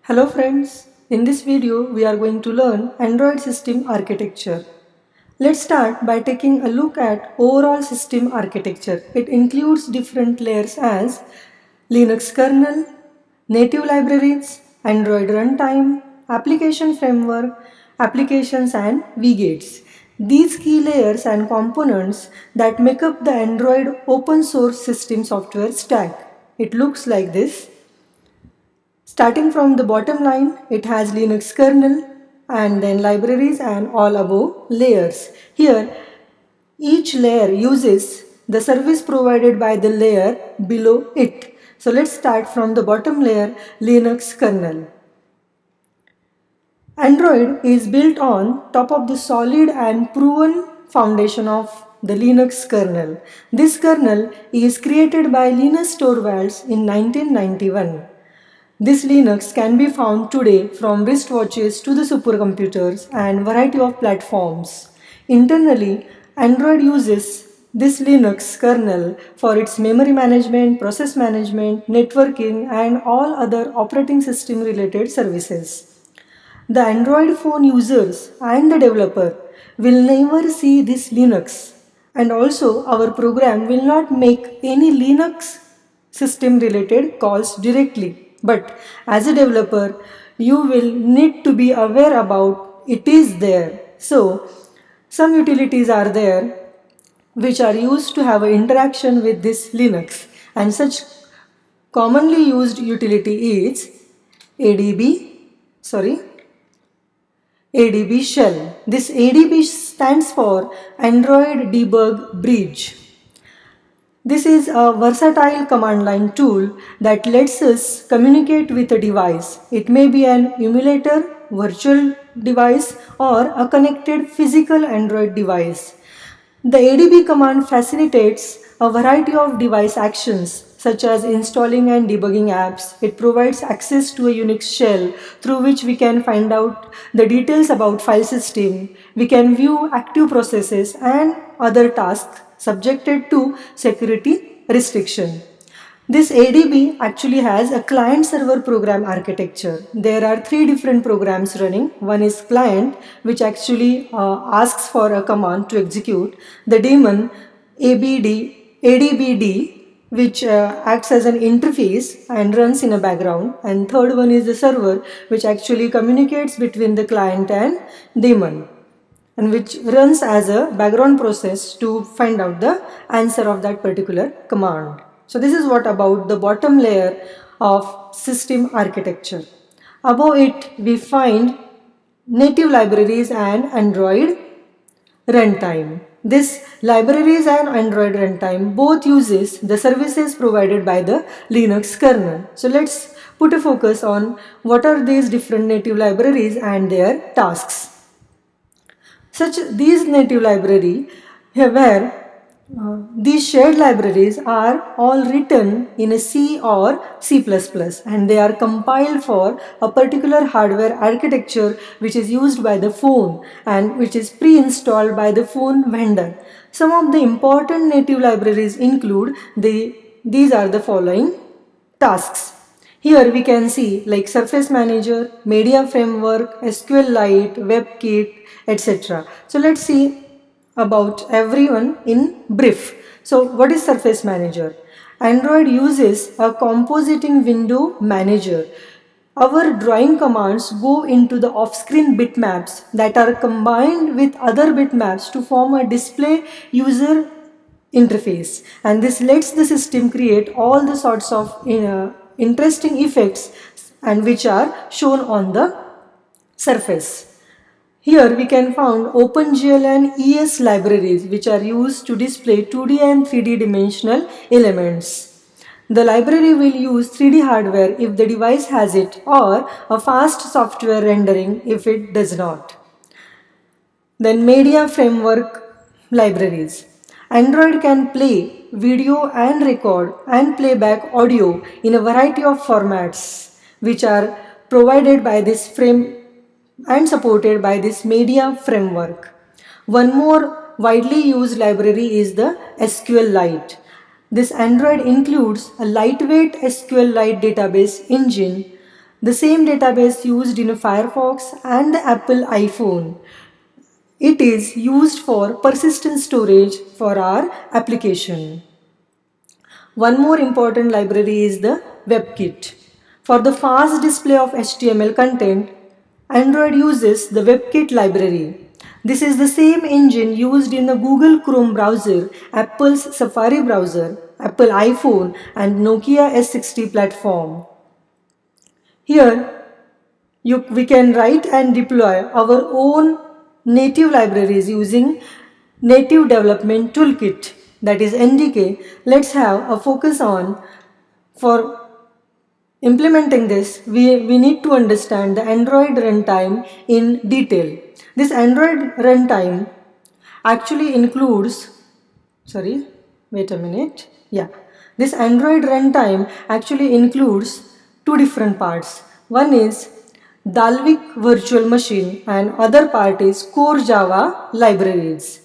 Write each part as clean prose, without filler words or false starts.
Hello friends, in this video we are going to learn Android system architecture. Let's start by taking a look at overall system architecture. It includes different layers as Linux kernel, native libraries, Android runtime, application framework, applications and vgates. These key layers and components that make up the Android open source system software stack. It looks like this. Starting from the bottom line, it has Linux kernel and then libraries and all above layers. Here, each layer uses the service provided by the layer below it. So let's start from the bottom layer, Linux kernel. Android is built on top of the solid and proven foundation of the Linux kernel. This kernel is created by Linus Torvalds in 1991. This Linux can be found today from wristwatches to the supercomputers and variety of platforms. Internally, Android uses this Linux kernel for its memory management, process management, networking and all other operating system related services. The Android phone users and the developer will never see this Linux, and also our program will not make any Linux system related calls directly. But as a developer, you will need to be aware about it is there. So some utilities are there which are used to have an interaction with this Linux, and such commonly used utility is ADB, sorry, ADB shell. This ADB stands for Android Debug Bridge. This is a versatile command line tool that lets us communicate with a device. It may be an emulator, virtual device, or a connected physical Android device. The ADB command facilitates a variety of device actions such as installing and debugging apps. It provides access to a Unix shell through which we can find out the details about file system. We can view active processes and other tasks subjected to security restriction. This ADB actually has a client-server program architecture. There are three different programs running. One is client, which actually asks for a command to execute. The daemon ADBD, which acts as an interface and runs in a background. And third one is the server, which actually communicates between the client and daemon, and which runs as a background process to find out the answer of that particular command. So this is what about the bottom layer of system architecture. Above it we find native libraries and Android runtime. This libraries and Android runtime both uses the services provided by the Linux kernel. So let's put a focus on what are these different native libraries and their tasks. These native library where these shared libraries are all written in a C or C++, and they are compiled for a particular hardware architecture which is used by the phone and which is pre-installed by the phone vendor. Some of the important native libraries include these are the following tasks. Here we can see like Surface Manager, Media Framework, SQLite, WebKit, etc. So let's see about everyone in brief. So what is Surface Manager? Android uses a compositing window manager. Our drawing commands go into the off-screen bitmaps that are combined with other bitmaps to form a display user interface, and this lets the system create all the sorts of interesting effects and which are shown on the surface. Here we can find OpenGL and ES libraries which are used to display 2D and 3D dimensional elements. The library will use 3D hardware if the device has it, or a fast software rendering if it does not. Then Media Framework libraries. Android can play video and record and playback audio in a variety of formats which are provided by this frame and supported by this media framework. One more widely used library is the SQLite. This Android includes a lightweight SQLite database engine The same database used in Firefox and the Apple iPhone. It is used for persistent storage for our application. One more important library is the WebKit. For the fast display of HTML content, Android uses the WebKit library. This is the same engine used in the Google Chrome browser, Apple's Safari browser, Apple iPhone and Nokia S60 platform. Here, we can write and deploy our own native libraries using Native Development Toolkit, that is NDK. Let's have a focus on for implementing this. We need to understand the Android runtime in detail. This Android runtime actually includes, sorry, wait a minute. Yeah, this Android runtime actually includes two different parts. One is Dalvik virtual machine and other part is core Java libraries.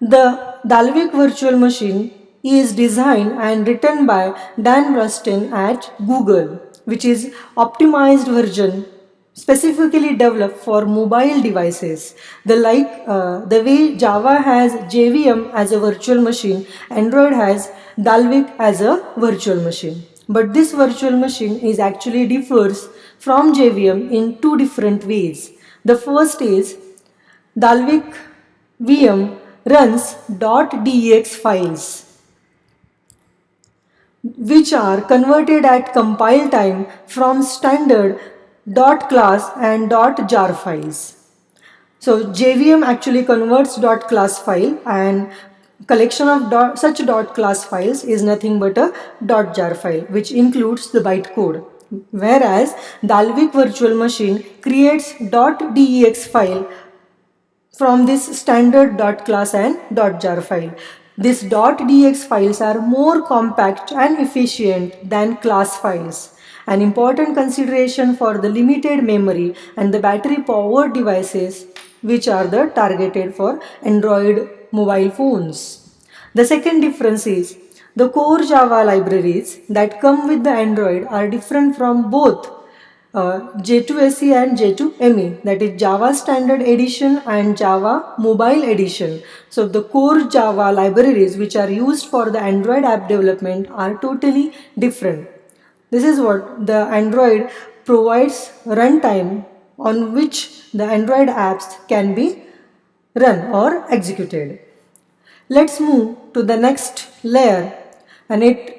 The Dalvik virtual machine is designed and written by Dan Rustin at Google, which is optimized version specifically developed for mobile devices. The way Java has JVM as a virtual machine, Android has Dalvik as a virtual machine. But this virtual machine is actually differs from JVM in two different ways. The first is Dalvik VM runs .dex files which are converted at compile time from standard .class and .jar files. So JVM actually converts .class file and collection of such .class files is nothing but a .jar file which includes the bytecode. Whereas Dalvik virtual machine creates .dex file from this standard .class and .jar file. These .dx files are more compact and efficient than class files. An important consideration for the limited memory and the battery powered devices which are the targeted for Android mobile phones. The second difference is the core Java libraries that come with the Android are different from both J2SE and J2ME, that is Java Standard Edition and Java Mobile Edition. So the core Java libraries which are used for the Android app development are totally different. This is what the Android provides runtime on which the Android apps can be run or executed. Let's move to the next layer and it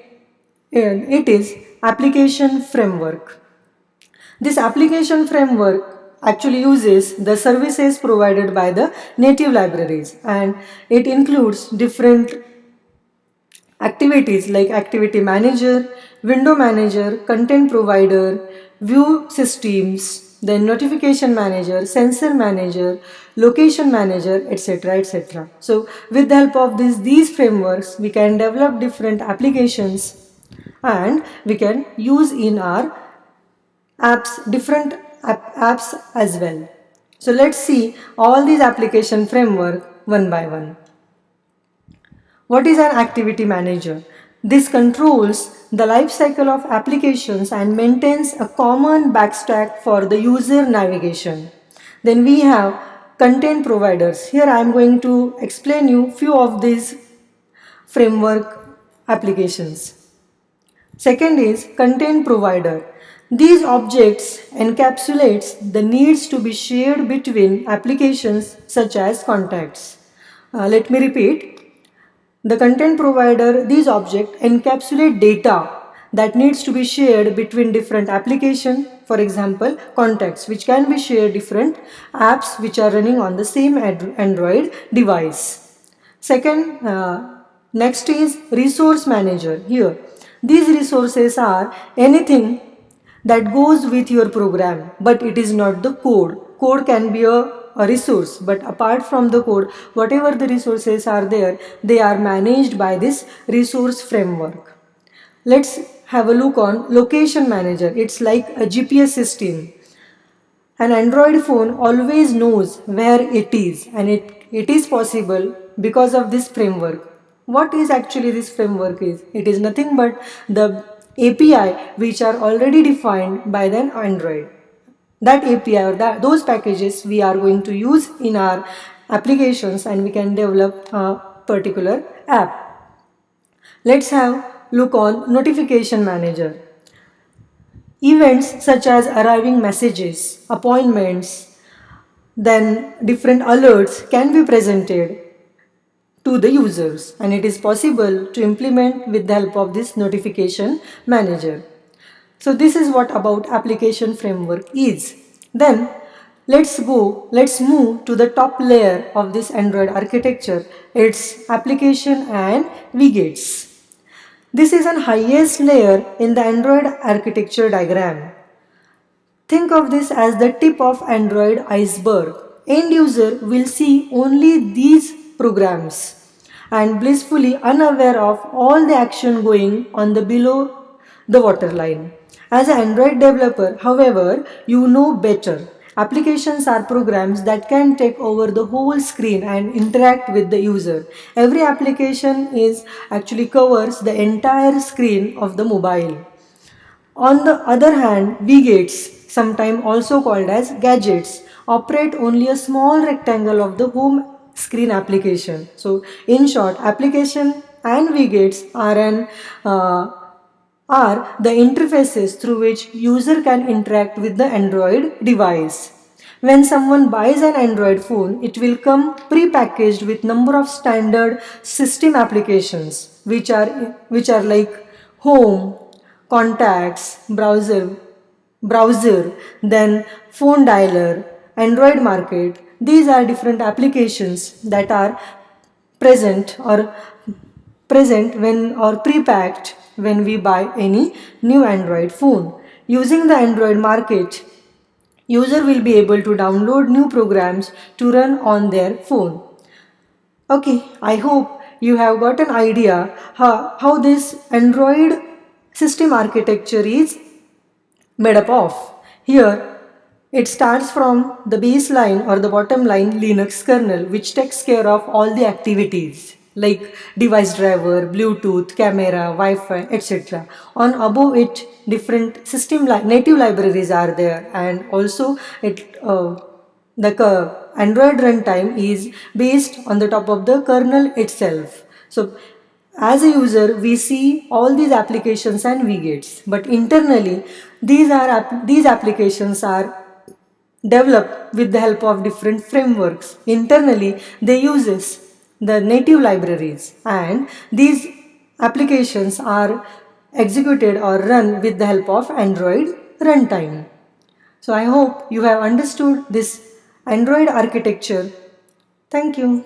is application framework. This application framework actually uses the services provided by the native libraries and it includes different activities like activity manager, window manager, content provider, view systems, then notification manager, sensor manager, location manager, etc. etc. So with the help of these frameworks we can develop different applications and we can use in our different apps as well. So let's see all these application framework one by one. What is an activity manager? This controls the life cycle of applications and maintains a common backstack for the user navigation. Then we have content providers. Here I am going to explain you few of these framework applications. Second is content provider. These objects encapsulates the needs to be shared between applications such as contacts. Let me repeat. The content provider, these objects encapsulate data that needs to be shared between different applications, for example, contacts, which can be shared different apps which are running on the same Android device. Second, next is resource manager. Here, these resources are anything that goes with your program, but it is not the code. Code can be a resource, but apart from the code, whatever the resources are there, they are managed by this resource framework. Let's have a look on location manager. It's like a GPS system. An Android phone always knows where it is and it is possible because of this framework. What is actually this framework is? It is nothing but the API which are already defined by the Android. That API or those packages we are going to use in our applications, and we can develop a particular app. Let's have look on notification manager. Events such as arriving messages, appointments, then different alerts can be presented to the users, and it is possible to implement with the help of this notification manager. So this is what about application framework is. Then let's move to the top layer of this Android architecture. It's application and widgets. This is an highest layer in the Android architecture diagram. Think of this as the tip of Android iceberg. End user will see only these programs and blissfully unaware of all the action going on the below the waterline. As an Android developer, however, you know better. Applications are programs that can take over the whole screen and interact with the user. Every application is actually covers the entire screen of the mobile. On the other hand, widgets, sometimes also called as gadgets, operate only a small rectangle of the home screen application. So, in short, application and widgets are the interfaces through which user can interact with the Android device. When someone buys an Android phone, it will come pre-packaged with number of standard system applications which are like home, contacts, browser, then phone dialer, Android market. These are different applications that are present or present when or pre-packed when we buy any new Android phone. Using the Android market, user will be able to download new programs to run on their phone. Okay, I hope you have got an idea how this Android system architecture is made up of. Here, it starts from the baseline or the bottom line Linux kernel, which takes care of all the activities like device driver, Bluetooth, camera, Wi-Fi, etc. On above it, different native libraries are there, and also the Android runtime is based on the top of the kernel itself. So as a user, we see all these applications and widgets, but internally, these applications are developed with the help of different frameworks. Internally, they uses the native libraries, and these applications are executed or run with the help of Android runtime. So I hope you have understood this Android architecture. Thank you.